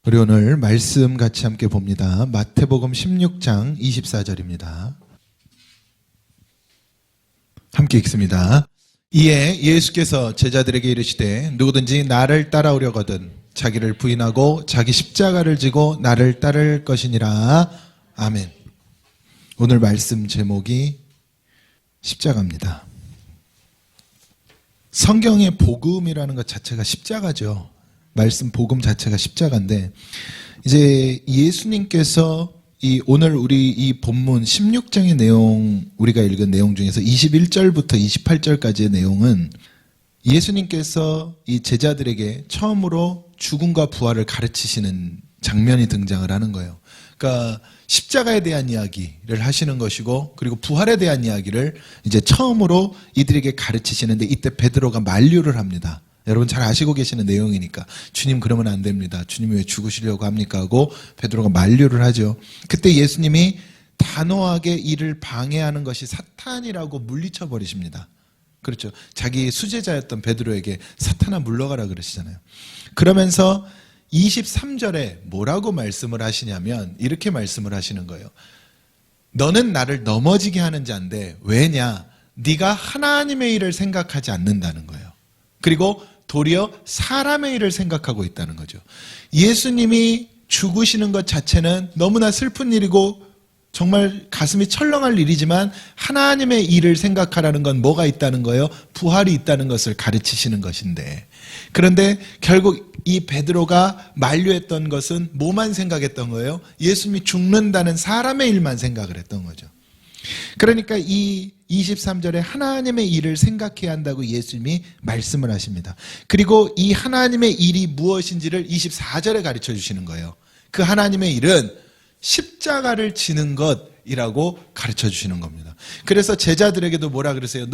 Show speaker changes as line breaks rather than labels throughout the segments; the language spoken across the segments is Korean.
우리 오늘 말씀 같이 함께 봅니다. 마태복음 16장 24절입니다. 함께 읽습니다. 이에 예수께서 제자들에게 이르시되 누구든지 나를 따라오려거든 자기를 부인하고 자기 십자가를 지고 나를 따를 것이니라. 아멘. 오늘 말씀 제목이 십자가입니다. 성경의 복음이라는 것 자체가 십자가죠. 말씀 복음 자체가 십자가인데, 이제 예수님께서 오늘 우리 이 본문 16장의 내용, 우리가 읽은 내용 중에서 21절부터 28절까지의 내용은 예수님께서 이 제자들에게 처음으로 죽음과 부활을 가르치시는 장면이 등장을 하는 거예요. 그러니까 십자가에 대한 이야기를 하시는 것이고, 그리고 부활에 대한 이야기를 이제 처음으로 이들에게 가르치시는데, 이때 베드로가 만류를 합니다. 여러분 잘 아시고 계시는 내용이니까 주님 그러면 안 됩니다. 주님이 왜 죽으시려고 합니까? 하고 베드로가 만류를 하죠. 그때 예수님이 단호하게 이를 방해하는 것이 사탄이라고 물리쳐 버리십니다. 그렇죠. 자기 수제자였던 베드로에게 사탄아 물러가라 그러시잖아요. 그러면서 23절에 뭐라고 말씀을 하시냐면 이렇게 말씀을 하시는 거예요. 너는 나를 넘어지게 하는 자인데 왜냐? 네가 하나님의 일을 생각하지 않는다는 거예요. 그리고 도리어 사람의 일을 생각하고 있다는 거죠. 예수님이 죽으시는 것 자체는 너무나 슬픈 일이고 정말 가슴이 철렁할 일이지만, 하나님의 일을 생각하라는 건 뭐가 있다는 거예요? 부활이 있다는 것을 가르치시는 것인데, 그런데 결국 이 베드로가 만류했던 것은 뭐만 생각했던 거예요? 예수님이 죽는다는 사람의 일만 생각을 했던 거죠. 그러니까 이 23절에 하나님의 일을 생각해야 한다고 예수님이 말씀을 하십니다. 그리고 이 하나님의 일이 무엇인지를 24절에 가르쳐 주시는 거예요. 그 하나님의 일은 십자가를 지는 것이라고 가르쳐 주시는 겁니다. 그래서 제자들에게도 뭐라 그러세요?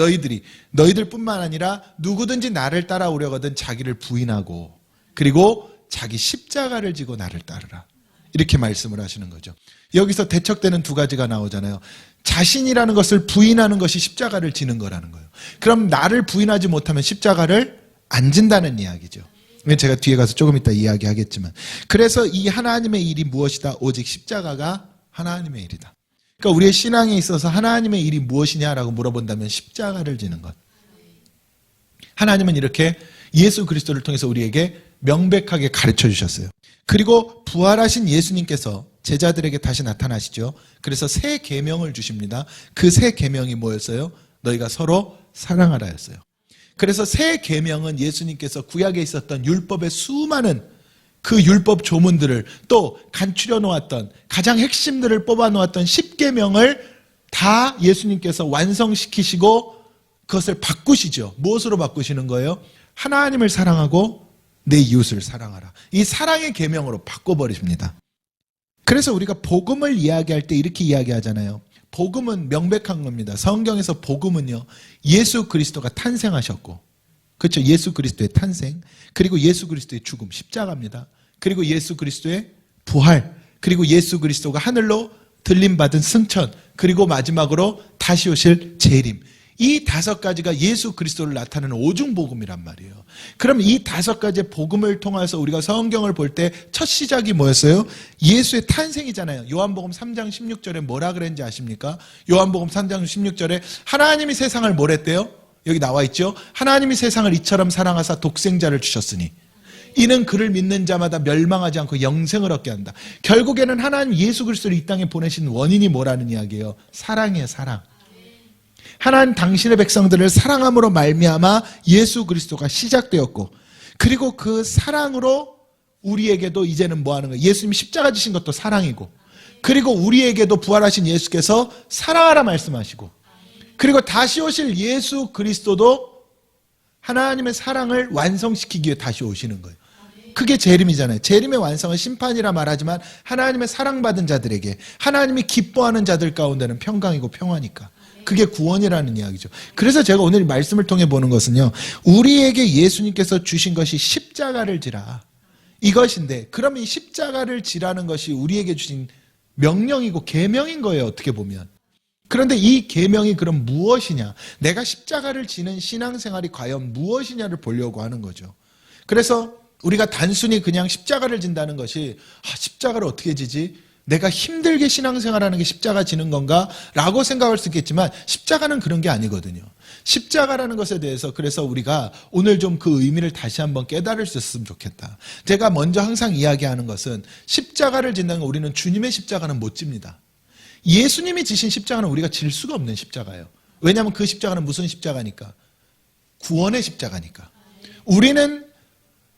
너희들뿐만 아니라 누구든지 나를 따라오려거든 자기를 부인하고 그리고 자기 십자가를 지고 나를 따르라. 이렇게 말씀을 하시는 거죠. 여기서 대척되는 두 가지가 나오잖아요. 자신이라는 것을 부인하는 것이 십자가를 지는 거라는 거예요. 그럼 나를 부인하지 못하면 십자가를 안 진다는 이야기죠. 제가 뒤에 가서 조금 이따 이야기하겠지만, 그래서 이 하나님의 일이 무엇이다? 오직 십자가가 하나님의 일이다. 그러니까 우리의 신앙에 있어서 하나님의 일이 무엇이냐라고 물어본다면 십자가를 지는 것. 하나님은 이렇게 예수 그리스도를 통해서 우리에게 명백하게 가르쳐 주셨어요. 그리고 부활하신 예수님께서 제자들에게 다시 나타나시죠. 그래서 새 계명을 주십니다. 그 새 계명이 뭐였어요? 너희가 서로 사랑하라였어요. 그래서 새 계명은 예수님께서 구약에 있었던 율법의 수많은 그 율법 조문들을 또 간추려 놓았던 가장 핵심들을 뽑아 놓았던 10계명을 다 예수님께서 완성시키시고 그것을 바꾸시죠. 무엇으로 바꾸시는 거예요? 하나님을 사랑하고 내 이웃을 사랑하라. 이 사랑의 계명으로 바꿔버리십니다. 그래서 우리가 복음을 이야기할 때 이렇게 이야기하잖아요. 복음은 명백한 겁니다. 성경에서 복음은요, 예수 그리스도가 탄생하셨고, 그렇죠? 예수 그리스도의 탄생, 그리고 예수 그리스도의 죽음, 십자가입니다. 그리고 예수 그리스도의 부활, 그리고 예수 그리스도가 하늘로 들림받은 승천, 그리고 마지막으로 다시 오실 재림. 이 다섯 가지가 예수 그리스도를 나타내는 오중복음이란 말이에요. 그럼 이 다섯 가지의 복음을 통해서 우리가 성경을 볼 때 첫 시작이 뭐였어요? 예수의 탄생이잖아요. 요한복음 3장 16절에 뭐라 그랬는지 아십니까? 요한복음 3장 16절에 하나님이 세상을 뭐랬대요? 여기 나와 있죠? 하나님이 세상을 이처럼 사랑하사 독생자를 주셨으니 이는 그를 믿는 자마다 멸망하지 않고 영생을 얻게 한다. 결국에는 하나님 예수 그리스도를 이 땅에 보내신 원인이 뭐라는 이야기예요? 사랑이에요, 사랑. 하나님 당신의 백성들을 사랑함으로 말미암아 예수 그리스도가 시작되었고, 그리고 그 사랑으로 우리에게도 이제는 뭐 하는 거예요? 예수님이 십자가 지신 것도 사랑이고, 그리고 우리에게도 부활하신 예수께서 사랑하라 말씀하시고, 그리고 다시 오실 예수 그리스도도 하나님의 사랑을 완성시키기 위해 다시 오시는 거예요. 그게 재림이잖아요. 재림의 완성은 심판이라 말하지만 하나님의 사랑받은 자들에게, 하나님이 기뻐하는 자들 가운데는 평강이고 평화니까. 그게 구원이라는 이야기죠. 그래서 제가 오늘 말씀을 통해 보는 것은요, 우리에게 예수님께서 주신 것이 십자가를 지라, 이것인데, 그럼 이 십자가를 지라는 것이 우리에게 주신 명령이고 계명인 거예요, 어떻게 보면. 그런데 이 계명이 그럼 무엇이냐, 내가 십자가를 지는 신앙생활이 과연 무엇이냐를 보려고 하는 거죠. 그래서 우리가 단순히 그냥 십자가를 진다는 것이 십자가를 어떻게 지지? 내가 힘들게 신앙생활하는 게 십자가 지는 건가? 라고 생각할 수 있겠지만 십자가는 그런 게 아니거든요. 십자가라는 것에 대해서 그래서 우리가 오늘 좀 그 의미를 다시 한번 깨달을 수 있었으면 좋겠다. 제가 먼저 항상 이야기하는 것은 십자가를 진다는 건 우리는 주님의 십자가는 못 집니다. 예수님이 지신 십자가는 우리가 질 수가 없는 십자가예요. 왜냐하면 그 십자가는 무슨 십자가니까? 구원의 십자가니까. 우리는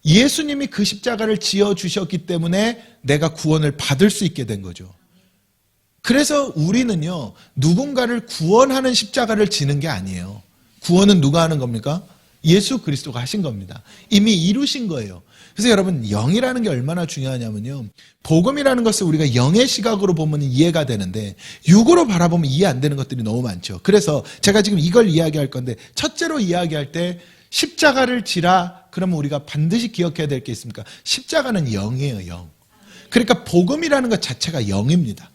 예수님이 그 십자가를 지어주셨기 때문에 내가 구원을 받을 수 있게 된 거죠. 그래서 우리는요, 누군가를 구원하는 십자가를 지는 게 아니에요. 구원은 누가 하는 겁니까? 예수 그리스도가 하신 겁니다. 이미 이루신 거예요. 그래서 여러분, 영이라는 게 얼마나 중요하냐면요, 복음이라는 것을 우리가 영의 시각으로 보면 이해가 되는데 육으로 바라보면 이해 안 되는 것들이 너무 많죠. 그래서 제가 지금 이걸 이야기할 건데, 첫째로 이야기할 때 십자가를 지라 그러면 우리가 반드시 기억해야 될 게 있습니까? 십자가는 영이에요, 영. 그러니까 복음이라는 것 자체가 영입니다.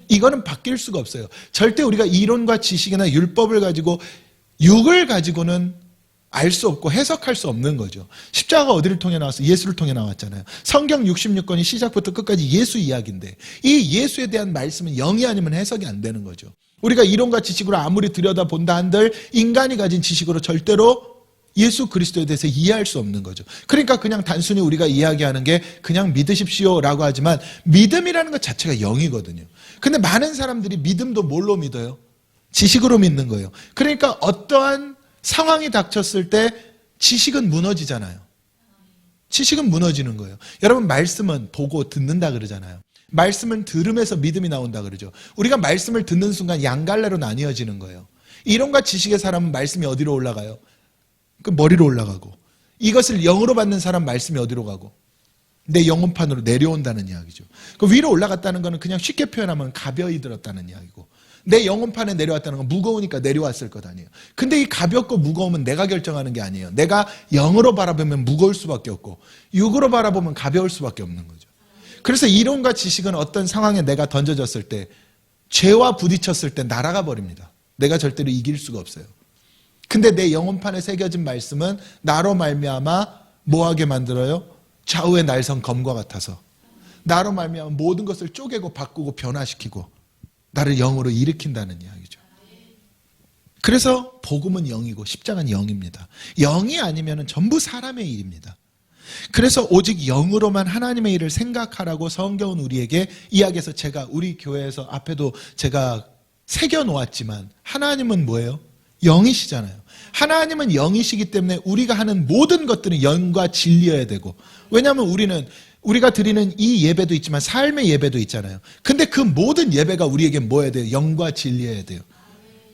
이거는 바뀔 수가 없어요. 절대 우리가 이론과 지식이나 율법을 가지고 육을 가지고는 알 수 없고 해석할 수 없는 거죠. 십자가가 어디를 통해 나왔어? 예수를 통해 나왔잖아요. 성경 66권이 시작부터 끝까지 예수 이야기인데 이 예수에 대한 말씀은 영이 아니면 해석이 안 되는 거죠. 우리가 이론과 지식으로 아무리 들여다본다 한들 인간이 가진 지식으로 절대로 예수 그리스도에 대해서 이해할 수 없는 거죠. 그러니까 그냥 단순히 우리가 이야기하는 게 그냥 믿으십시오라고 하지만 믿음이라는 것 자체가 영이거든요. 근데 많은 사람들이 믿음도 뭘로 믿어요? 지식으로 믿는 거예요. 그러니까 어떠한 상황이 닥쳤을 때 지식은 무너지잖아요. 지식은 무너지는 거예요. 여러분, 말씀은 보고 듣는다 그러잖아요. 말씀은 들음에서 믿음이 나온다 그러죠. 우리가 말씀을 듣는 순간 양갈래로 나뉘어지는 거예요. 이론과 지식의 사람은 말씀이 어디로 올라가요? 그 머리로 올라가고, 이것을 영으로 받는 사람 말씀이 어디로 가고? 내 영혼판으로 내려온다는 이야기죠. 그 위로 올라갔다는 것은 그냥 쉽게 표현하면 가벼이 들었다는 이야기고, 내 영혼판에 내려왔다는 건 무거우니까 내려왔을 것 아니에요. 근데 이 가볍고 무거움은 내가 결정하는 게 아니에요. 내가 영으로 바라보면 무거울 수밖에 없고 육으로 바라보면 가벼울 수밖에 없는 거죠. 그래서 이론과 지식은 어떤 상황에 내가 던져졌을 때, 죄와 부딪혔을 때 날아가 버립니다. 내가 절대로 이길 수가 없어요. 근데 내 영혼판에 새겨진 말씀은 나로 말미암아 뭐하게 만들어요? 좌우의 날선 검과 같아서 나로 말미암아 모든 것을 쪼개고 바꾸고 변화시키고 나를 영으로 일으킨다는 이야기죠. 그래서 복음은 영이고 십자가는 영입니다. 영이 아니면 전부 사람의 일입니다. 그래서 오직 영으로만 하나님의 일을 생각하라고 성경은 우리에게 이야기해서, 제가 우리 교회에서 앞에도 제가 새겨놓았지만 하나님은 뭐예요? 영이시잖아요. 하나님은 영이시기 때문에 우리가 하는 모든 것들은 영과 진리여야 되고, 왜냐하면 우리가 드리는 이 예배도 있지만 삶의 예배도 있잖아요. 근데 그 모든 예배가 우리에게 뭐 해야 돼요? 영과 진리여야 돼요.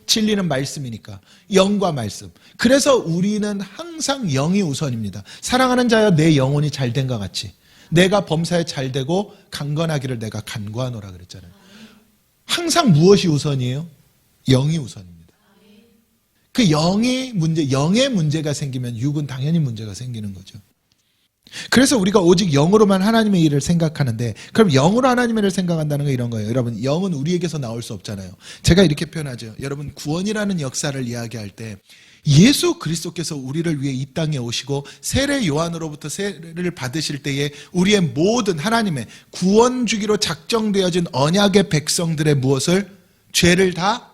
진리는 말씀이니까 영과 말씀. 그래서 우리는 항상 영이 우선입니다. 사랑하는 자여 내 영혼이 잘된 것 같이 내가 범사에 잘되고 강건하기를 내가 간구하노라 그랬잖아요. 항상 무엇이 우선이에요? 영이 우선입니다. 그 영의 문제가 생기면 육은 당연히 문제가 생기는 거죠. 그래서 우리가 오직 영으로만 하나님의 일을 생각하는데, 그럼 영으로 하나님의 일을 생각한다는 건 이런 거예요. 여러분, 영은 우리에게서 나올 수 없잖아요. 제가 이렇게 표현하죠. 여러분, 구원이라는 역사를 이야기할 때 예수 그리스도께서 우리를 위해 이 땅에 오시고 세례 요한으로부터 세례를 받으실 때에 우리의 모든 하나님의 구원 주기로 작정되어진 언약의 백성들의 무엇을? 죄를 다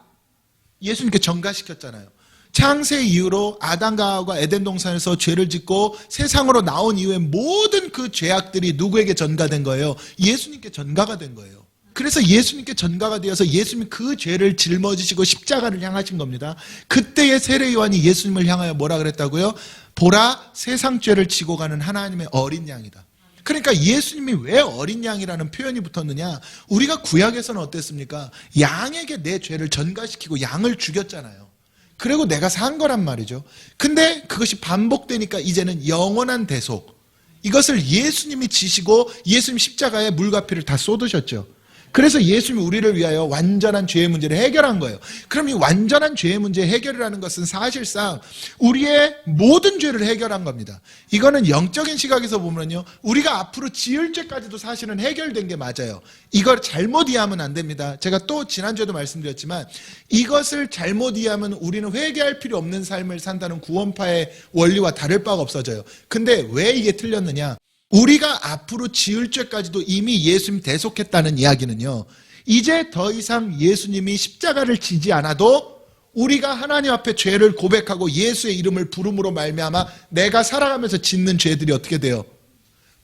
예수님께 전가시켰잖아요. 창세 이후로 아담과 하와가 에덴 동산에서 죄를 짓고 세상으로 나온 이후에 모든 그 죄악들이 누구에게 전가된 거예요? 예수님께 전가가 된 거예요. 그래서 예수님께 전가가 되어서 예수님이 그 죄를 짊어지시고 십자가를 향하신 겁니다. 그때의 세례 요한이 예수님을 향하여 뭐라 그랬다고요? 보라, 세상 죄를 지고 가는 하나님의 어린 양이다. 그러니까 예수님이 왜 어린 양이라는 표현이 붙었느냐? 우리가 구약에서는 어땠습니까? 양에게 내 죄를 전가시키고 양을 죽였잖아요. 그리고 내가 산 거란 말이죠. 근데 그것이 반복되니까 이제는 영원한 대속, 이것을 예수님이 지시고 예수님 십자가에 물과 피를 다 쏟으셨죠. 그래서 예수님이 우리를 위하여 완전한 죄의 문제를 해결한 거예요. 그럼 이 완전한 죄의 문제 해결이라는 것은 사실상 우리의 모든 죄를 해결한 겁니다. 이거는 영적인 시각에서 보면요, 우리가 앞으로 지을 죄까지도 사실은 해결된 게 맞아요. 이걸 잘못 이해하면 안 됩니다. 제가 또 지난주에도 말씀드렸지만 이것을 잘못 이해하면 우리는 회개할 필요 없는 삶을 산다는 구원파의 원리와 다를 바가 없어져요. 근데 왜 이게 틀렸느냐? 우리가 앞으로 지을 죄까지도 이미 예수님 대속했다는 이야기는요, 이제 더 이상 예수님이 십자가를 지지 않아도 우리가 하나님 앞에 죄를 고백하고 예수의 이름을 부름으로 말미암아 내가 살아가면서 짓는 죄들이 어떻게 돼요?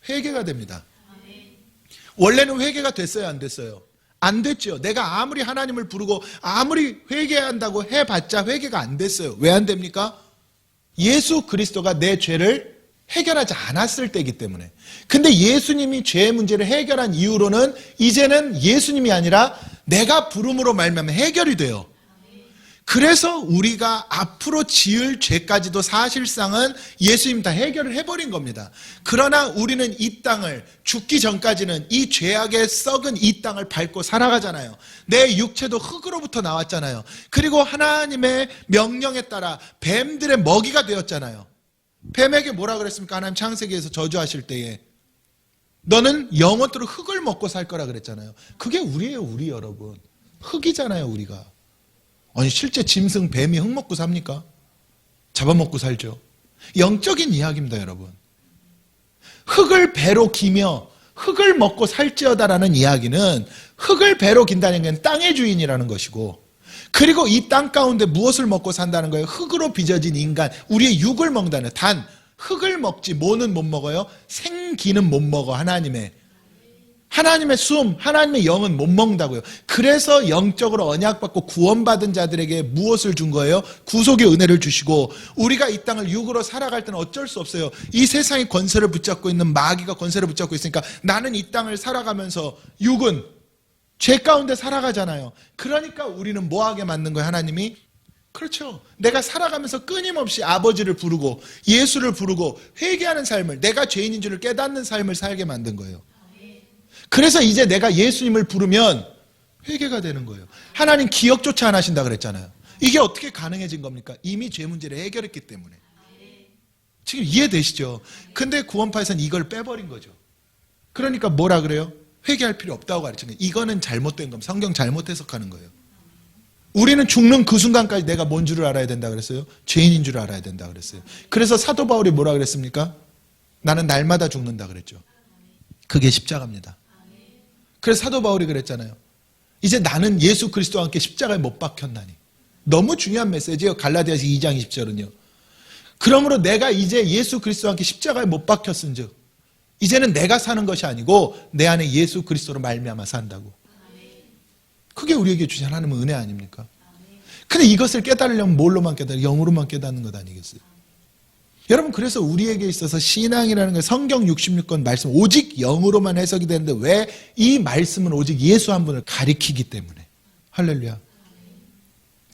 회개가 됩니다. 원래는 회개가 됐어요, 안 됐어요? 안 됐죠. 내가 아무리 하나님을 부르고 아무리 회개한다고 해봤자 회개가 안 됐어요. 왜 안 됩니까? 예수 그리스도가 내 죄를 해결하지 않았을 때이기 때문에. 근데 예수님이 죄의 문제를 해결한 이후로는 이제는 예수님이 아니라 내가 부름으로 말미암아 해결이 돼요. 그래서 우리가 앞으로 지을 죄까지도 사실상은 예수님이 다 해결을 해버린 겁니다. 그러나 우리는 이 땅을 죽기 전까지는 이 죄악의 썩은 이 땅을 밟고 살아가잖아요. 내 육체도 흙으로부터 나왔잖아요. 그리고 하나님의 명령에 따라 뱀들의 먹이가 되었잖아요. 뱀에게 뭐라 그랬습니까? 하나님 창세기에서 저주하실 때에 너는 영원토록 흙을 먹고 살 거라 그랬잖아요. 그게 우리예요, 우리 여러분. 흙이잖아요, 우리가. 아니 실제 짐승, 뱀이 흙 먹고 삽니까? 잡아먹고 살죠. 영적인 이야기입니다, 여러분. 흙을 배로 기며 흙을 먹고 살지어다라는 이야기는 흙을 배로 긴다는 건 땅의 주인이라는 것이고, 그리고 이 땅 가운데 무엇을 먹고 산다는 거예요? 흙으로 빚어진 인간, 우리의 육을 먹는다는. 단 흙을 먹지 뭐는 못 먹어요? 생기는 못 먹어. 하나님의 숨, 하나님의 영은 못 먹는다고요. 그래서 영적으로 언약받고 구원받은 자들에게 무엇을 준 거예요? 구속의 은혜를 주시고, 우리가 이 땅을 육으로 살아갈 때는 어쩔 수 없어요. 이 세상의 권세를 붙잡고 있는 마귀가 권세를 붙잡고 있으니까 나는 이 땅을 살아가면서 육은 죄 가운데 살아가잖아요. 그러니까 우리는 뭐하게 만든 거예요, 하나님이? 그렇죠. 내가 살아가면서 끊임없이 아버지를 부르고 예수를 부르고 회개하는 삶을, 내가 죄인인 줄을 깨닫는 삶을 살게 만든 거예요. 그래서 이제 내가 예수님을 부르면 회개가 되는 거예요. 하나님 기억조차 안 하신다 그랬잖아요. 이게 어떻게 가능해진 겁니까? 이미 죄 문제를 해결했기 때문에. 지금 이해되시죠? 근데 구원파에서는 이걸 빼버린 거죠. 그러니까 뭐라 그래요? 회개할 필요 없다고 가르치는 거예요. 이거는 잘못된 겁니다. 성경 잘못 해석하는 거예요. 우리는 죽는 그 순간까지 내가 뭔 줄을 알아야 된다 그랬어요? 죄인인 줄을 알아야 된다 그랬어요. 그래서 사도 바울이 뭐라 그랬습니까? 나는 날마다 죽는다 그랬죠. 그게 십자가입니다. 그래서 사도 바울이 그랬잖아요. 이제 나는 예수 그리스도와 함께 십자가에 못 박혔나니. 너무 중요한 메시지예요. 갈라디아서 2장 20절은요. 그러므로 내가 이제 예수 그리스도와 함께 십자가에 못 박혔은즉 이제는 내가 사는 것이 아니고 내 안에 예수 그리스도로 말미암아 산다고. 그게 우리에게 주신 하나님의 은혜 아닙니까? 근데 이것을 깨달으려면 뭘로만 깨달아요? 영으로만 깨닫는 것 아니겠어요? 여러분, 그래서 우리에게 있어서 신앙이라는 건 성경 66권 말씀 오직 영으로만 해석이 되는데, 왜? 이 말씀은 오직 예수 한 분을 가리키기 때문에. 할렐루야.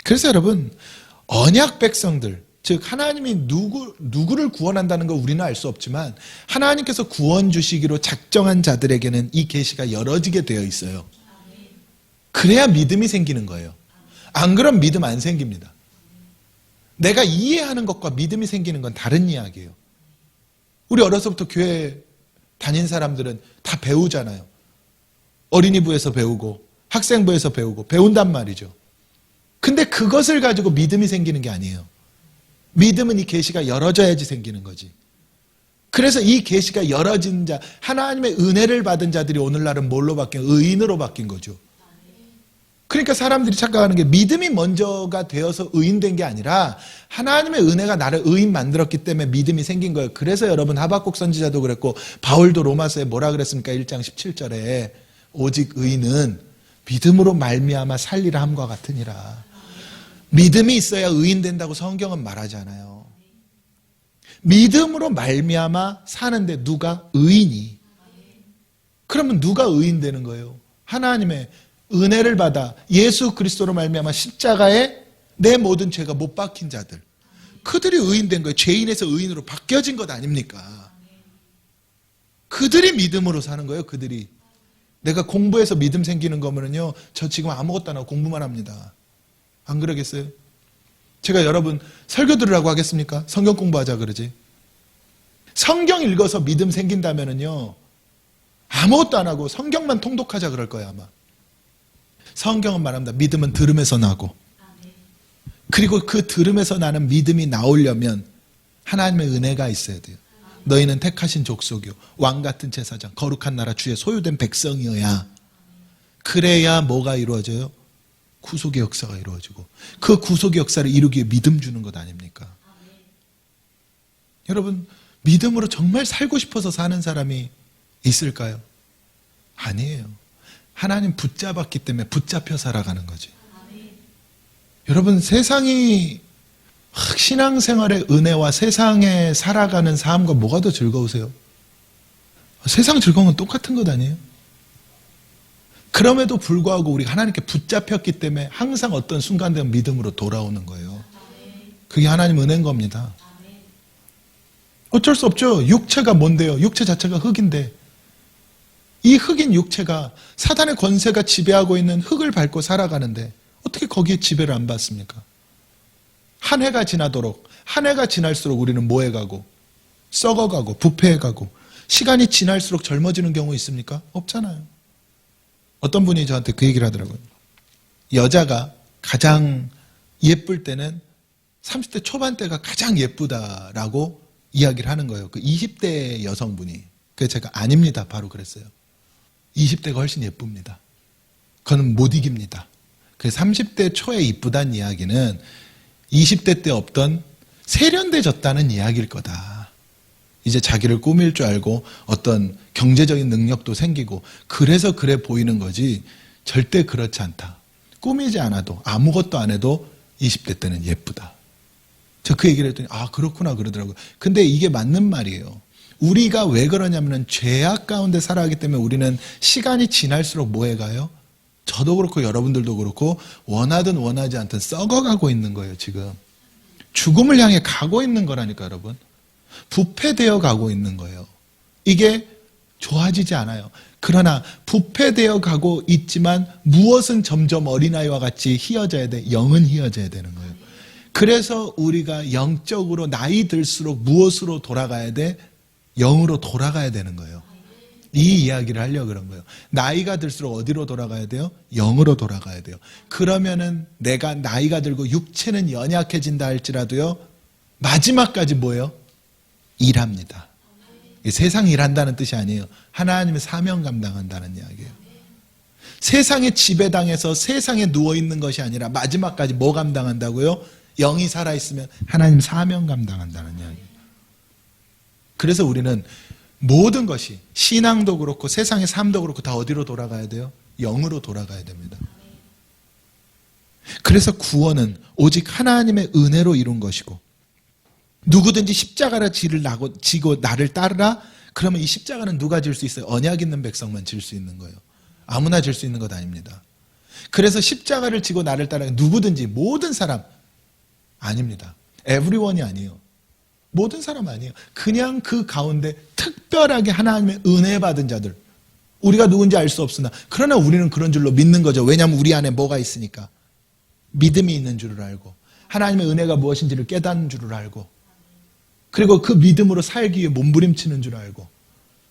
그래서 여러분, 언약 백성들, 즉 하나님이 누구를 구원한다는 걸 우리는 알 수 없지만 하나님께서 구원 주시기로 작정한 자들에게는 이 계시가 열어지게 되어 있어요. 그래야 믿음이 생기는 거예요. 안 그럼 믿음 안 생깁니다. 내가 이해하는 것과 믿음이 생기는 건 다른 이야기예요. 우리 어려서부터 교회 다닌 사람들은 다 배우잖아요. 어린이부에서 배우고 학생부에서 배우고 배운단 말이죠. 근데 그것을 가지고 믿음이 생기는 게 아니에요. 믿음은 이 계시가 열어져야지 생기는 거지. 그래서 이 계시가 열어진 자, 하나님의 은혜를 받은 자들이 오늘날은 뭘로 바뀐? 의인으로 바뀐 거죠. 그러니까 사람들이 착각하는 게 믿음이 먼저가 되어서 의인된 게 아니라 하나님의 은혜가 나를 의인 만들었기 때문에 믿음이 생긴 거예요. 그래서 여러분 하박국 선지자도 그랬고 바울도 로마서에 뭐라 그랬습니까? 1장 17절에 오직 의인은 믿음으로 말미암아 살리라 함과 같으니라. 믿음이 있어야 의인 된다고 성경은 말하지 않아요. 믿음으로 말미암아 사는데 누가 의인이? 그러면 누가 의인 되는 거예요? 하나님의 은혜를 받아 예수 그리스도로 말미암아 십자가에 내 모든 죄가 못 박힌 자들, 그들이 의인된 거예요. 죄인에서 의인으로 바뀌어진 것 아닙니까? 그들이 믿음으로 사는 거예요. 그들이 내가 공부해서 믿음 생기는 거면요, 저 지금 아무것도 안 하고 공부만 합니다. 안 그러겠어요? 제가 여러분 설교 들으라고 하겠습니까? 성경 공부하자 그러지. 성경 읽어서 믿음 생긴다면요, 아무것도 안 하고 성경만 통독하자 그럴 거예요, 아마. 성경은 말합니다. 믿음은 들음에서 나고, 그리고 그 들음에서 나는 믿음이 나오려면 하나님의 은혜가 있어야 돼요. 너희는 택하신 족속이요 왕같은 제사장 거룩한 나라 주의 소유된 백성이어야, 그래야 뭐가 이루어져요? 구속의 역사가 이루어지고, 그 구속의 역사를 이루기 위해 믿음 주는 것 아닙니까? 여러분, 믿음으로 정말 살고 싶어서 사는 사람이 있을까요? 아니에요. 하나님 붙잡았기 때문에 붙잡혀 살아가는 거지. 여러분, 세상이 신앙생활의 은혜와 세상에 살아가는 삶과 뭐가 더 즐거우세요? 세상 즐거움은 똑같은 것 아니에요? 그럼에도 불구하고 우리가 하나님께 붙잡혔기 때문에 항상 어떤 순간 되면 믿음으로 돌아오는 거예요. 그게 하나님 은혜인 겁니다. 어쩔 수 없죠. 육체가 뭔데요? 육체 자체가 흙인데, 이 흙인 육체가 사단의 권세가 지배하고 있는 흙을 밟고 살아가는데 어떻게 거기에 지배를 안 받습니까? 한 해가 지나도록, 한 해가 지날수록 우리는 뭐해가고, 썩어가고, 부패해가고, 시간이 지날수록 젊어지는 경우 있습니까? 없잖아요. 어떤 분이 저한테 그 얘기를 하더라고요. 여자가 가장 예쁠 때는 30대 초반 때가 가장 예쁘다라고 이야기를 하는 거예요. 그 20대 여성분이. 그래서 제가 아닙니다. 바로 그랬어요. 20대가 훨씬 예쁩니다. 그건 못 이깁니다. 그 30대 초에 이쁘다는 이야기는 20대 때 없던 세련돼졌다는 이야기일 거다. 이제 자기를 꾸밀 줄 알고 어떤 경제적인 능력도 생기고 그래서 그래 보이는 거지, 절대 그렇지 않다. 꾸미지 않아도 아무것도 안 해도 20대 때는 예쁘다. 저 그 얘기를 했더니 아 그렇구나 그러더라고요. 근데 이게 맞는 말이에요. 우리가 왜 그러냐면은 죄악 가운데 살아가기 때문에 우리는 시간이 지날수록 뭐해 가요? 저도 그렇고 여러분들도 그렇고 원하든 원하지 않든 썩어가고 있는 거예요. 지금 죽음을 향해 가고 있는 거라니까 여러분. 부패되어 가고 있는 거예요. 이게 좋아지지 않아요. 그러나 부패되어 가고 있지만 무엇은 점점 어린아이와 같이 희어져야 돼? 영은 희어져야 되는 거예요. 그래서 우리가 영적으로 나이 들수록 무엇으로 돌아가야 돼? 영으로 돌아가야 되는 거예요. 이 이야기를 하려고 그런 거예요. 나이가 들수록 어디로 돌아가야 돼요? 영으로 돌아가야 돼요. 그러면은 내가 나이가 들고 육체는 연약해진다 할지라도요, 마지막까지 뭐예요? 일합니다. 세상 일한다는 뜻이 아니에요. 하나님의 사명 감당한다는 이야기예요. 세상에 지배당해서 세상에 누워있는 것이 아니라 마지막까지 뭐 감당한다고요? 영이 살아있으면 하나님 사명 감당한다는 이야기예요. 그래서 우리는 모든 것이 신앙도 그렇고 세상의 삶도 그렇고 다 어디로 돌아가야 돼요? 영으로 돌아가야 됩니다. 그래서 구원은 오직 하나님의 은혜로 이룬 것이고, 누구든지 십자가를 지고 나를 따르라. 그러면 이 십자가는 누가 질 수 있어요? 언약 있는 백성만 질 수 있는 거예요. 아무나 질 수 있는 것 아닙니다. 그래서 십자가를 지고 나를 따르라. 누구든지, 모든 사람 아닙니다. everyone이 아니에요. 모든 사람 아니에요. 그냥 그 가운데 특별하게 하나님의 은혜 받은 자들, 우리가 누군지 알 수 없으나 그러나 우리는 그런 줄로 믿는 거죠. 왜냐하면 우리 안에 뭐가 있으니까. 믿음이 있는 줄을 알고, 하나님의 은혜가 무엇인지를 깨닫는 줄을 알고, 그리고 그 믿음으로 살기 위해 몸부림치는 줄 알고,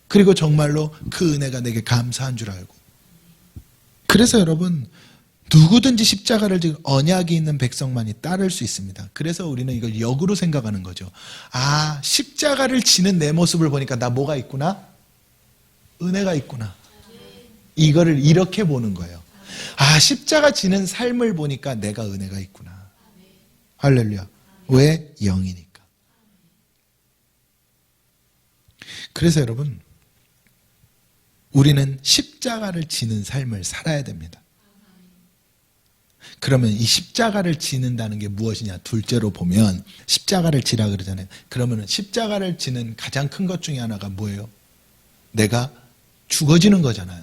그리고 정말로 그 은혜가 내게 감사한 줄 알고. 그래서 여러분, 누구든지 십자가를 지고 언약이 있는 백성만이 따를 수 있습니다. 그래서 우리는 이걸 역으로 생각하는 거죠. 아, 십자가를 지는 내 모습을 보니까 나 뭐가 있구나? 은혜가 있구나. 이거를 이렇게 보는 거예요. 아, 십자가 지는 삶을 보니까 내가 은혜가 있구나. 할렐루야. 왜? 영이니까. 그래서 여러분, 우리는 십자가를 지는 삶을 살아야 됩니다. 그러면 이 십자가를 지는다는 게 무엇이냐? 둘째로 보면 십자가를 지라 그러잖아요. 그러면 십자가를 지는 가장 큰 것 중에 하나가 뭐예요? 내가 죽어지는 거잖아요.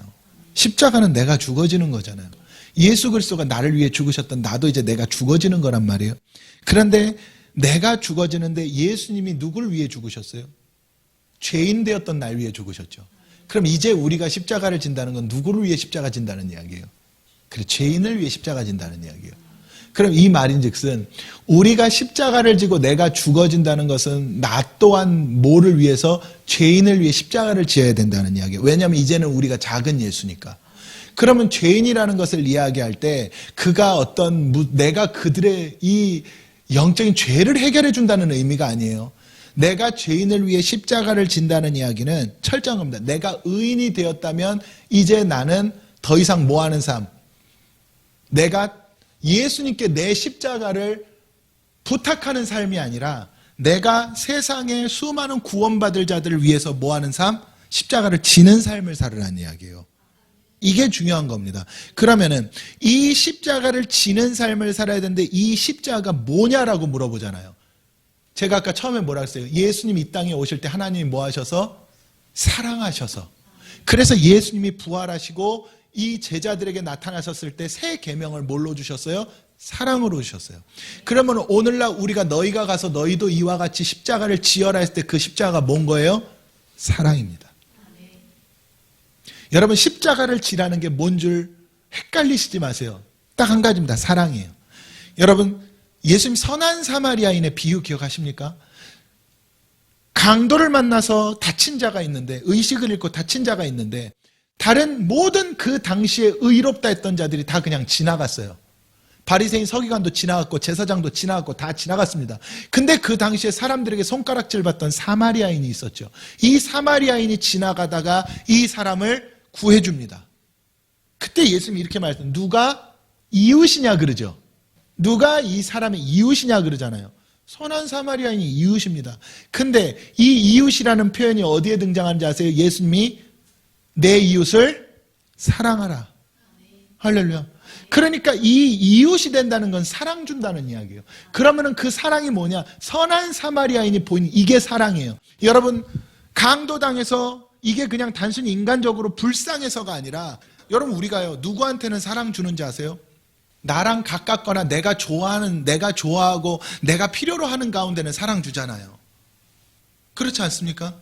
십자가는 내가 죽어지는 거잖아요. 예수 그리스도가 나를 위해 죽으셨던 나도 이제 내가 죽어지는 거란 말이에요. 그런데 내가 죽어지는데 예수님이 누굴 위해 죽으셨어요? 죄인 되었던 날 위해 죽으셨죠. 그럼 이제 우리가 십자가를 진다는 건 누구를 위해 십자가 진다는 이야기예요? 그래, 죄인을 위해 십자가 진다는 이야기예요. 그럼 이 말인즉슨 우리가 십자가를 지고 내가 죽어진다는 것은 나 또한 뭐를 위해서? 죄인을 위해 십자가를 지어야 된다는 이야기예요. 왜냐하면 이제는 우리가 작은 예수니까. 그러면 죄인이라는 것을 이야기할 때 그가 내가 그들의 이 영적인 죄를 해결해 준다는 의미가 아니에요. 내가 죄인을 위해 십자가를 진다는 이야기는 철저한 겁니다. 내가 의인이 되었다면 이제 나는 더 이상 뭐 하는 삶? 내가 예수님께 내 십자가를 부탁하는 삶이 아니라 내가 세상의 수많은 구원받을 자들을 위해서 뭐 하는 삶? 십자가를 지는 삶을 살으라는 이야기예요. 이게 중요한 겁니다. 그러면은 이 십자가를 지는 삶을 살아야 되는데 이 십자가가 뭐냐라고 물어보잖아요. 제가 아까 처음에 뭐라 했어요? 예수님 이 땅에 오실 때 하나님이 뭐 하셔서? 사랑하셔서. 그래서 예수님이 부활하시고 이 제자들에게 나타나셨을 때 새 계명을 뭘로 주셨어요? 사랑으로 주셨어요. 그러면 오늘날 우리가 너희가 가서 너희도 이와 같이 십자가를 지어라 했을 때 그 십자가가 뭔 거예요? 사랑입니다. 여러분 십자가를 지라는 게 뭔 줄 헷갈리시지 마세요. 딱 한 가지입니다. 사랑이에요. 여러분 예수님 선한 사마리아인의 비유 기억하십니까? 강도를 만나서 다친 자가 있는데 의식을 잃고 다친 자가 있는데 다른 모든 그 당시에 의롭다 했던 자들이 다 그냥 지나갔어요. 바리새인 서기관도 지나갔고 제사장도 지나갔고 다 지나갔습니다. 근데 그 당시에 사람들에게 손가락질 받던 사마리아인이 있었죠. 이 사마리아인이 지나가다가 이 사람을 구해줍니다. 그때 예수님이 이렇게 말했어요. 누가 이웃이냐 그러죠. 누가 이 사람의 이웃이냐 그러잖아요. 선한 사마리아인이 이웃입니다. 근데 이 이웃이라는 표현이 어디에 등장하는지 아세요? 예수님이 내 이웃을 사랑하라. 할렐루야. 그러니까 이 이웃이 된다는 건 사랑 준다는 이야기예요. 그러면은 그 사랑이 뭐냐? 선한 사마리아인이 보인 이게 사랑이에요. 여러분 강도당해서 이게 그냥 단순히 인간적으로 불쌍해서가 아니라 여러분 우리가요 누구한테는 사랑 주는지 아세요? 나랑 가깝거나 내가 좋아하는 내가 좋아하고 내가 필요로 하는 가운데는 사랑 주잖아요. 그렇지 않습니까?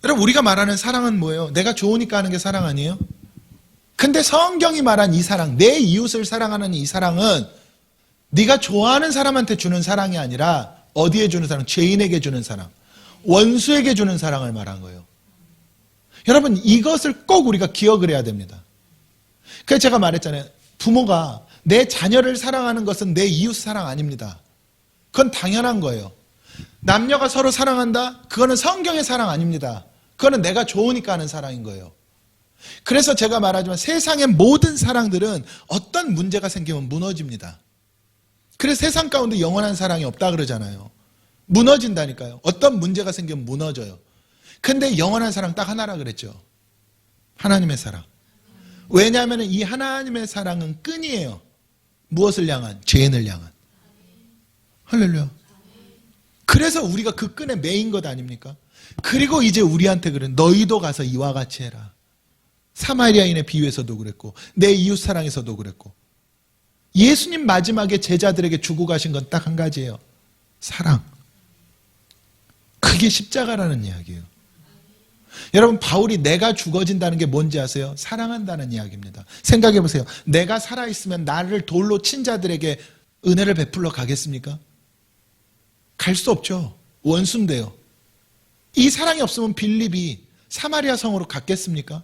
여러분 우리가 말하는 사랑은 뭐예요? 내가 좋으니까 하는 게 사랑 아니에요? 근데 성경이 말한 이 사랑, 내 이웃을 사랑하는 이 사랑은 네가 좋아하는 사람한테 주는 사랑이 아니라 어디에 주는 사랑? 죄인에게 주는 사랑, 원수에게 주는 사랑을 말한 거예요. 여러분 이것을 꼭 우리가 기억을 해야 됩니다. 그래서 제가 말했잖아요. 부모가 내 자녀를 사랑하는 것은 내 이웃 사랑 아닙니다. 그건 당연한 거예요. 남녀가 서로 사랑한다? 그거는 성경의 사랑 아닙니다. 그거는 내가 좋으니까 하는 사랑인 거예요. 그래서 제가 말하지만 세상의 모든 사랑들은 어떤 문제가 생기면 무너집니다. 그래서 세상 가운데 영원한 사랑이 없다 그러잖아요. 무너진다니까요. 어떤 문제가 생기면 무너져요. 근데 영원한 사랑 딱 하나라 그랬죠. 하나님의 사랑. 왜냐하면 이 하나님의 사랑은 끈이에요. 무엇을 향한? 죄인을 향한. 할렐루야. 그래서 우리가 그 끈에 매인 것 아닙니까? 그리고 이제 우리한테 그래. 너희도 가서 이와 같이 해라. 사마리아인의 비유에서도 그랬고 내 이웃 사랑에서도 그랬고 예수님 마지막에 제자들에게 주고 가신 건 딱 한 가지예요. 사랑. 그게 십자가라는 이야기예요. 여러분 바울이 내가 죽어진다는 게 뭔지 아세요? 사랑한다는 이야기입니다. 생각해 보세요. 내가 살아있으면 나를 돌로 친 자들에게 은혜를 베풀러 가겠습니까? 갈 수 없죠. 원수인데요. 이 사랑이 없으면 빌립이 사마리아 성으로 갔겠습니까?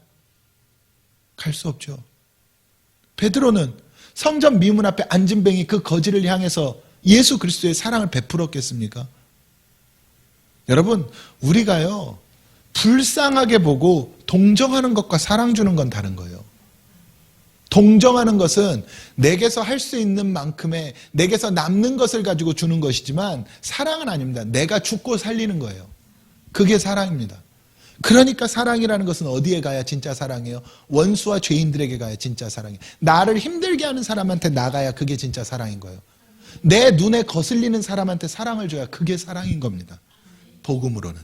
갈 수 없죠. 베드로는 성전 미문 앞에 앉은 뱅이 그 거지를 향해서 예수 그리스도의 사랑을 베풀었겠습니까? 여러분 우리가요 불쌍하게 보고 동정하는 것과 사랑 주는 건 다른 거예요. 동정하는 것은 내게서 할 수 있는 만큼의 내게서 남는 것을 가지고 주는 것이지만 사랑은 아닙니다. 내가 죽고 살리는 거예요. 그게 사랑입니다. 그러니까 사랑이라는 것은 어디에 가야 진짜 사랑이에요? 원수와 죄인들에게 가야 진짜 사랑이에요. 나를 힘들게 하는 사람한테 나가야 그게 진짜 사랑인 거예요. 내 눈에 거슬리는 사람한테 사랑을 줘야 그게 사랑인 겁니다. 복음으로는.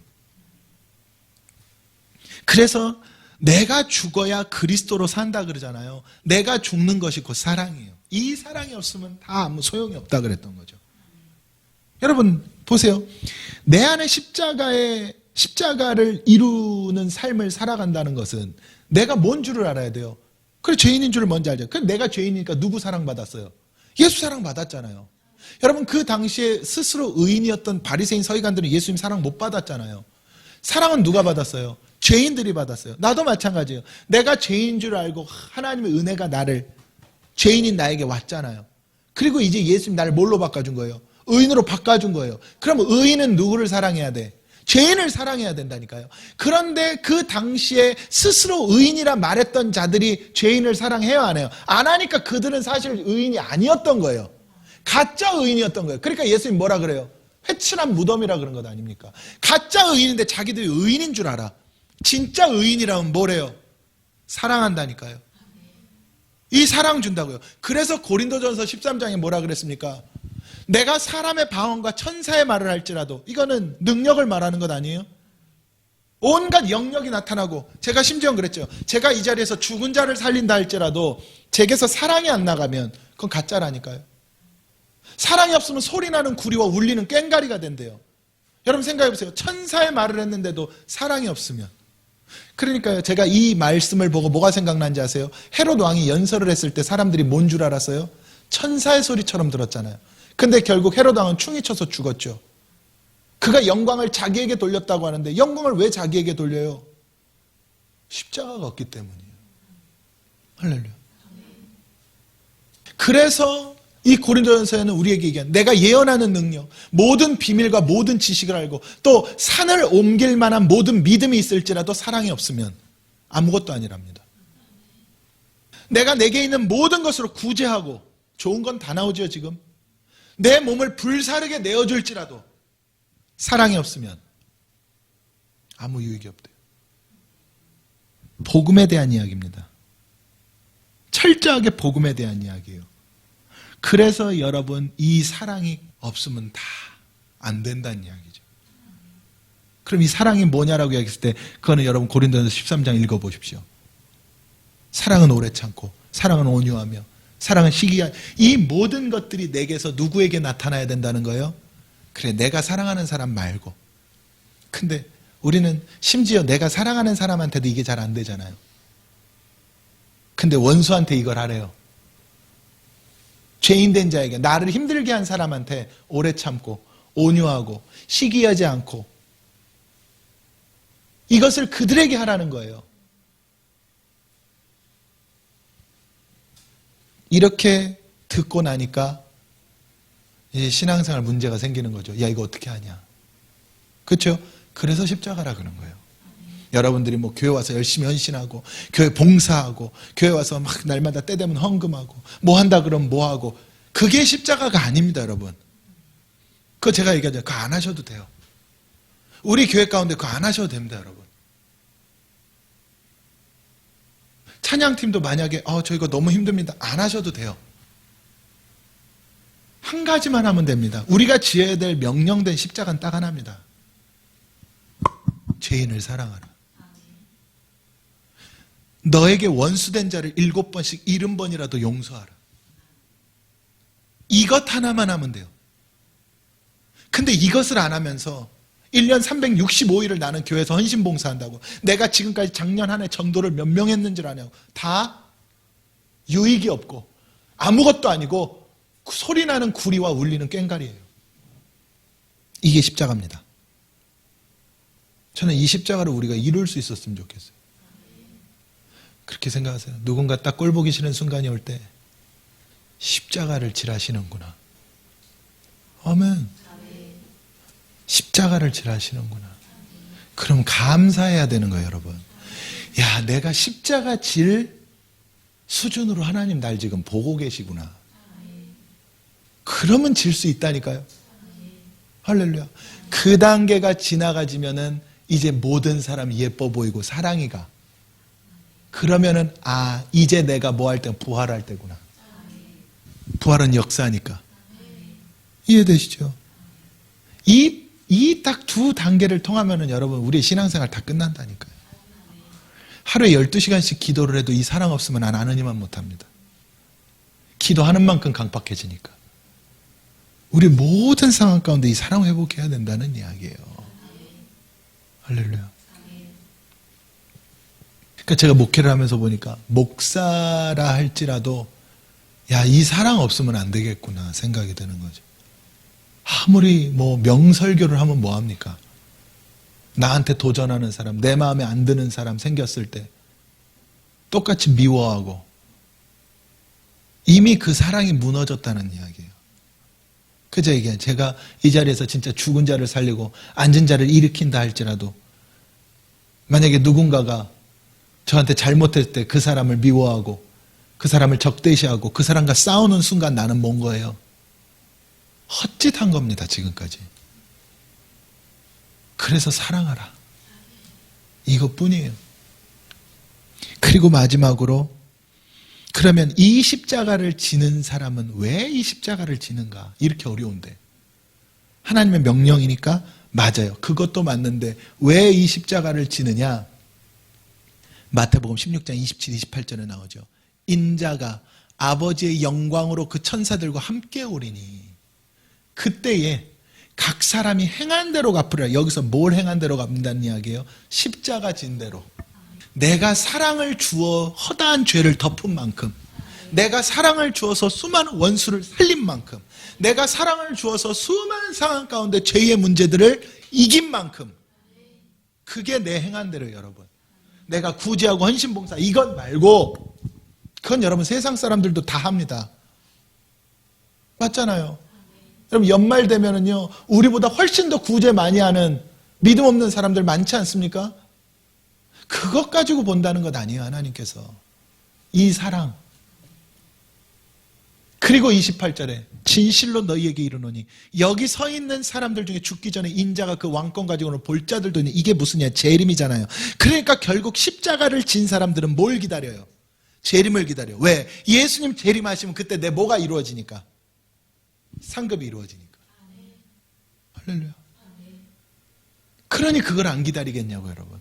그래서 내가 죽어야 그리스도로 산다 그러잖아요. 내가 죽는 것이 곧 사랑이에요. 이 사랑이 없으면 다 아무 소용이 없다 그랬던 거죠. 여러분 보세요. 내 안에 십자가를 이루는 삶을 살아간다는 것은 내가 뭔 줄을 알아야 돼요. 그래, 죄인인 줄을 먼저 알죠. 그럼 내가 죄인이니까 누구 사랑받았어요? 예수 사랑받았잖아요. 여러분, 그 당시에 스스로 의인이었던 바리새인 서기관들은 예수님 사랑 못 받았잖아요. 사랑은 누가 받았어요? 죄인들이 받았어요. 나도 마찬가지예요. 내가 죄인 줄 알고 하나님의 은혜가 죄인인 나에게 왔잖아요. 그리고 이제 예수님 나를 뭘로 바꿔준 거예요? 의인으로 바꿔준 거예요. 그럼 의인은 누구를 사랑해야 돼? 죄인을 사랑해야 된다니까요. 그런데 그 당시에 스스로 의인이라 말했던 자들이 죄인을 사랑해요, 안 해요? 안 하니까 그들은 사실 의인이 아니었던 거예요. 가짜 의인이었던 거예요. 그러니까 예수님 뭐라 그래요? 회칠한 무덤이라 그런 것 아닙니까? 가짜 의인인데 자기들이 의인인 줄 알아. 진짜 의인이라면 뭐래요? 사랑한다니까요. 이 사랑 준다고요. 그래서 고린도전서 13장에 뭐라 그랬습니까? 내가 사람의 방언과 천사의 말을 할지라도, 이거는 능력을 말하는 것 아니에요? 온갖 영역이 나타나고, 제가 심지어 그랬죠. 제가 이 자리에서 죽은 자를 살린다 할지라도 제게서 사랑이 안 나가면 그건 가짜라니까요. 사랑이 없으면 소리나는 구리와 울리는 꽹가리가 된대요. 여러분 생각해 보세요. 천사의 말을 했는데도 사랑이 없으면. 그러니까요, 제가 이 말씀을 보고 뭐가 생각난지 아세요? 헤롯 왕이 연설을 했을 때 사람들이 뭔 줄 알았어요? 천사의 소리처럼 들었잖아요. 근데 결국 헤롯 왕은 충이 쳐서 죽었죠. 그가 영광을 자기에게 돌렸다고 하는데 영광을 왜 자기에게 돌려요? 십자가가 없기 때문이에요. 할렐루야. 그래서 이 고린도전서에는 우리에게 얘기한, 내가 예언하는 능력, 모든 비밀과 모든 지식을 알고 또 산을 옮길 만한 모든 믿음이 있을지라도 사랑이 없으면 아무것도 아니랍니다. 내가 내게 있는 모든 것으로 구제하고, 좋은 건 다 나오죠 지금. 내 몸을 불사르게 내어줄지라도 사랑이 없으면 아무 유익이 없대요. 복음에 대한 이야기입니다. 철저하게 복음에 대한 이야기예요. 그래서 여러분, 이 사랑이 없으면 다 안 된다는 이야기죠. 그럼 이 사랑이 뭐냐라고 이야기했을 때, 그거는 여러분 고린도전서 13장 읽어보십시오. 사랑은 오래 참고, 사랑은 온유하며, 사랑은 시기한, 이 모든 것들이 내게서 누구에게 나타나야 된다는 거예요? 그래, 내가 사랑하는 사람 말고. 근데 우리는 심지어 내가 사랑하는 사람한테도 이게 잘 안 되잖아요. 근데 원수한테 이걸 하래요. 죄인된 자에게, 나를 힘들게 한 사람한테 오래 참고 온유하고 시기하지 않고, 이것을 그들에게 하라는 거예요. 이렇게 듣고 나니까 이제 신앙생활 문제가 생기는 거죠. 야, 이거 어떻게 하냐. 그렇죠? 그래서 십자가라 그런 거예요. 여러분들이 뭐 교회 와서 열심히 헌신하고, 교회 봉사하고, 교회 와서 막 날마다 때 되면 헌금하고, 뭐 한다 그러면 뭐 하고, 그게 십자가가 아닙니다, 여러분. 그거 제가 얘기하죠. 그거 안 하셔도 돼요. 우리 교회 가운데 그거 안 하셔도 됩니다, 여러분. 찬양팀도 만약에 저 이거 너무 힘듭니다, 안 하셔도 돼요. 한 가지만 하면 됩니다. 우리가 지어야 될 명령된 십자가는 딱 하나입니다. 죄인을 사랑하라. 너에게 원수된 자를 7번씩 70번이라도 용서하라. 이것 하나만 하면 돼요. 근데 이것을 안 하면서 1년 365일을 나는 교회에서 헌신봉사한다고, 내가 지금까지 작년 한 해 전도를 몇 명 했는지 아냐고, 다 유익이 없고 아무것도 아니고 소리나는 구리와 울리는 꽹가리예요. 이게 십자가입니다. 저는 이 십자가를 우리가 이룰 수 있었으면 좋겠어요. 그렇게 생각하세요. 누군가 딱 꼴 보기 싫은 순간이 올 때 십자가를 지라시는구나. 아멘. 십자가를 지라시는구나. 그럼 감사해야 되는 거예요, 여러분. 야, 내가 십자가 질 수준으로 하나님 날 지금 보고 계시구나. 그러면 질 수 있다니까요. 할렐루야. 그 단계가 지나가지면은 이제 모든 사람이 예뻐 보이고 사랑이 가. 그러면은 이제 내가 뭐 할 때 부활할 때구나. 부활은 역사니까. 이해되시죠? 이 딱 두 단계를 통하면은 여러분, 우리의 신앙생활 다 끝난다니까요. 하루에 12시간씩 기도를 해도 이 사랑 없으면 난 하느님만 못합니다. 기도하는 만큼 강팍해지니까. 우리 모든 상황 가운데 이 사랑 회복해야 된다는 이야기예요. 할렐루야. 그러니까 제가 목회를 하면서 보니까 목사라 할지라도 야, 이 사랑 없으면 안 되겠구나 생각이 드는 거죠. 아무리 명설교를 하면 뭐합니까? 나한테 도전하는 사람, 내 마음에 안 드는 사람 생겼을 때 똑같이 미워하고 이미 그 사랑이 무너졌다는 이야기예요. 그저 이게 제가 이 자리에서 진짜 죽은 자를 살리고 앉은 자를 일으킨다 할지라도 만약에 누군가가 저한테 잘못했을 때 그 사람을 미워하고 그 사람을 적대시하고 그 사람과 싸우는 순간 나는 뭔 거예요? 헛짓한 겁니다, 지금까지. 그래서 사랑하라. 이것뿐이에요. 그리고 마지막으로 그러면 이 십자가를 지는 사람은 왜 이 십자가를 지는가? 이렇게 어려운데. 하나님의 명령이니까 맞아요. 그것도 맞는데 왜 이 십자가를 지느냐? 마태복음 16장 27, 28절에 나오죠. 인자가 아버지의 영광으로 그 천사들과 함께 오리니 그때에 각 사람이 행한 대로 갚으리라. 여기서 뭘 행한 대로 갚는다는 이야기예요? 십자가 진 대로. 내가 사랑을 주어 허다한 죄를 덮은 만큼, 내가 사랑을 주어서 수많은 원수를 살린 만큼, 내가 사랑을 주어서 수많은 상황 가운데 죄의 문제들을 이긴 만큼, 그게 내 행한 대로. 여러분, 내가 구제하고 헌신봉사 이것 말고, 그건 여러분 세상 사람들도 다 합니다. 맞잖아요. 여러분 연말 되면은요, 우리보다 훨씬 더 구제 많이 하는 믿음 없는 사람들 많지 않습니까? 그것 가지고 본다는 것 아니에요, 하나님께서. 이 사랑. 그리고 28절에 진실로 너희에게 이르노니 여기 서 있는 사람들 중에 죽기 전에 인자가 그 왕권 가지고는 볼 자들도 있는, 이게 무슨 재림이잖아요. 그러니까 결국 십자가를 진 사람들은 뭘 기다려요? 재림을 기다려. 왜? 예수님 재림하시면 그때 내 뭐가 이루어지니까? 상급이 이루어지니까. 할렐루야. 그러니 그걸 안 기다리겠냐고, 여러분.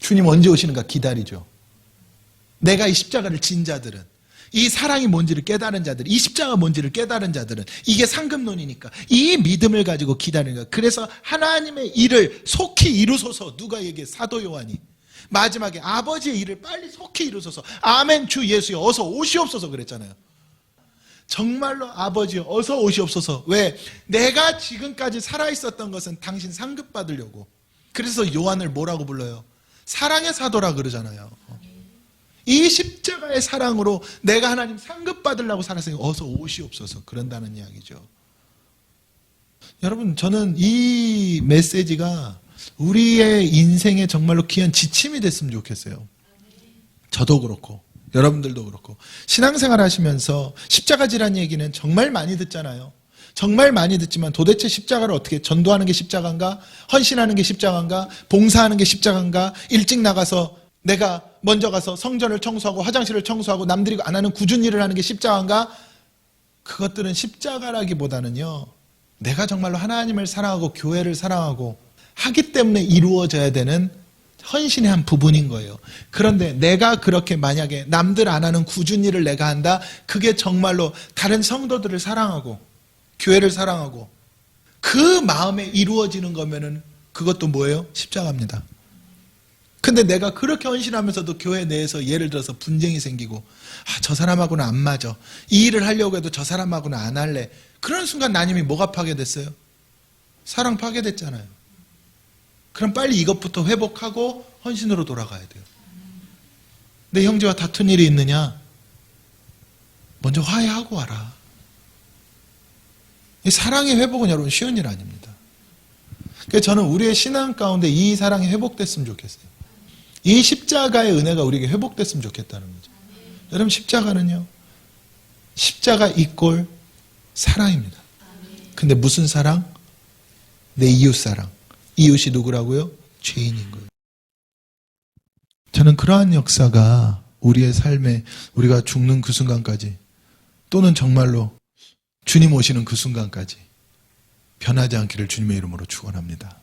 주님 언제 오시는가 기다리죠. 내가 이 십자가를 진 자들은, 이 사랑이 뭔지를 깨달은 자들, 이 십자가 뭔지를 깨달은 자들은 이게 상급론이니까 이 믿음을 가지고 기다리는 거야. 그래서 하나님의 일을 속히 이루소서. 누가 얘기해? 사도 요한이 마지막에 아버지의 일을 빨리 속히 이루소서. 아멘 주 예수여 어서 오시옵소서 그랬잖아요. 정말로 아버지여 어서 오시옵소서. 왜? 내가 지금까지 살아있었던 것은 당신 상급 받으려고. 그래서 요한을 뭐라고 불러요? 사랑의 사도라 그러잖아요. 이 십자가의 사랑으로 내가 하나님 상급 받으려고 살았으니 어서 오시옵소서. 그런다는 이야기죠. 여러분, 저는 이 메시지가 우리의 인생에 정말로 귀한 지침이 됐으면 좋겠어요. 저도 그렇고 여러분들도 그렇고 신앙생활 하시면서 십자가지라는 얘기는 정말 많이 듣잖아요. 정말 많이 듣지만 도대체 십자가를 어떻게, 전도하는 게 십자가인가? 헌신하는 게 십자가인가? 봉사하는 게 십자가인가? 일찍 나가서 내가 먼저 가서 성전을 청소하고 화장실을 청소하고 남들이 안 하는 굳은 일을 하는 게 십자가인가? 그것들은 십자가라기보다는요, 내가 정말로 하나님을 사랑하고 교회를 사랑하고 하기 때문에 이루어져야 되는 헌신의 한 부분인 거예요. 그런데 내가 그렇게 만약에 남들 안 하는 굳은 일을 내가 한다? 그게 정말로 다른 성도들을 사랑하고 교회를 사랑하고 그 마음에 이루어지는 거면은 그것도 뭐예요? 십자가입니다. 근데 내가 그렇게 헌신하면서도 교회 내에서 예를 들어서 분쟁이 생기고, 저 사람하고는 안 맞아, 이 일을 하려고 해도 저 사람하고는 안 할래, 그런 순간 나님이 뭐가 파괴됐어요? 사랑 파괴됐잖아요. 그럼 빨리 이것부터 회복하고 헌신으로 돌아가야 돼요. 내 형제와 다툰 일이 있느냐? 먼저 화해하고 와라. 이 사랑의 회복은 여러분 쉬운 일 아닙니다. 그래서 저는 우리의 신앙 가운데 이 사랑이 회복됐으면 좋겠어요. 이 십자가의 은혜가 우리에게 회복됐으면 좋겠다는 거죠. 여러분, 십자가는요, 십자가 이꼴 사랑입니다. 근데 무슨 사랑? 내 이웃 사랑. 이웃이 누구라고요? 죄인인 거예요. 저는 그러한 역사가 우리의 삶에, 우리가 죽는 그 순간까지, 또는 정말로 주님 오시는 그 순간까지 변하지 않기를 주님의 이름으로 축원합니다.